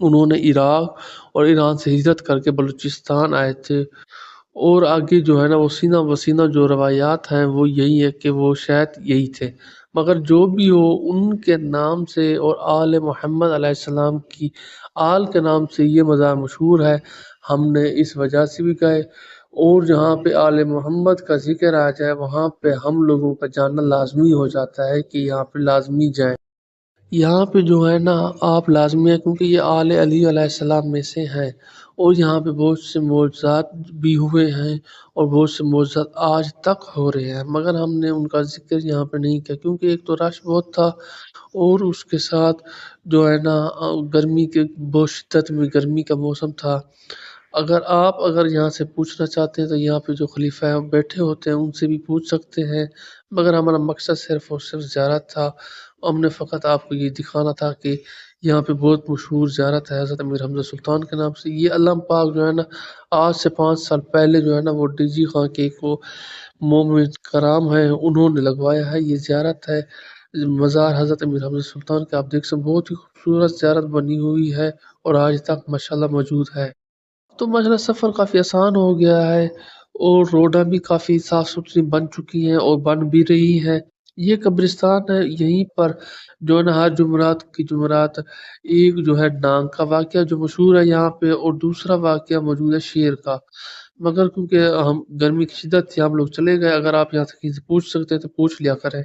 انہوں نے عراق اور ایران سے ہجرت کر کے بلوچستان آئے تھے۔ اور آگے جو ہے نا وہ سینہ بسینہ جو روایات ہیں وہ یہی ہے کہ وہ شاید یہی تھے، مگر جو بھی ہو ان کے نام سے اور آل محمد علیہ السلام کی آل کے نام سے یہ مزار مشہور ہے۔ ہم نے اس وجہ سے بھی گئے، اور جہاں پہ آل محمد کا ذکر آ جائے وہاں پہ ہم لوگوں کا جاننا لازمی ہو جاتا ہے کہ یہاں پہ لازمی جائیں۔ یہاں پہ جو ہے نا آپ لازمی ہے، کیونکہ یہ آل علی علیہ السلام میں سے ہیں، اور یہاں پہ بہت سے معجزات بھی ہوئے ہیں اور بہت سے معجزات آج تک ہو رہے ہیں، مگر ہم نے ان کا ذکر یہاں پہ نہیں کیا کیونکہ ایک تو رش بہت تھا، اور اس کے ساتھ جو ہے نا گرمی کے بہت شدت میں گرمی کا موسم تھا۔ اگر یہاں سے پوچھنا چاہتے ہیں تو یہاں پہ جو خلیفہ بیٹھے ہوتے ہیں ان سے بھی پوچھ سکتے ہیں، مگر ہمارا مقصد صرف اور صرف زیارت تھا۔ ہم نے فقط آپ کو یہ دکھانا تھا کہ یہاں پہ بہت مشہور زیارت ہے حضرت امیر حمزہ سلطان کے نام سے۔ یہ علم پاک جو ہے نا آج سے 5 سال پہلے جو ہے نا وہ ڈی خان کے کو مومن کرام ہیں انہوں نے لگوایا ہے۔ یہ زیارت ہے مزار حضرت امیر حمزہ سلطان کے، آپ دیکھ سکتے بہت ہی خوبصورت زیارت بنی ہوئی ہے اور آج تک ماشاءاللہ موجود ہے۔ تو ماشاءاللہ سفر کافی آسان ہو گیا ہے، اور روڈیں بھی کافی صاف ستھری بن چکی ہیں اور بن بھی رہی ہیں۔ یہ قبرستان ہے، یہیں پر جو ہے نا ہر جمعرات کی جمعرات ایک جو ہے ڈانگ کا واقعہ جو مشہور ہے یہاں پہ، اور دوسرا واقعہ موجود ہے شیر کا، مگر کیونکہ ہم گرمی کی شدت تھی ہم لوگ چلے گئے۔ اگر آپ یہاں سے کسی سے پوچھ سکتے ہیں تو پوچھ لیا کریں۔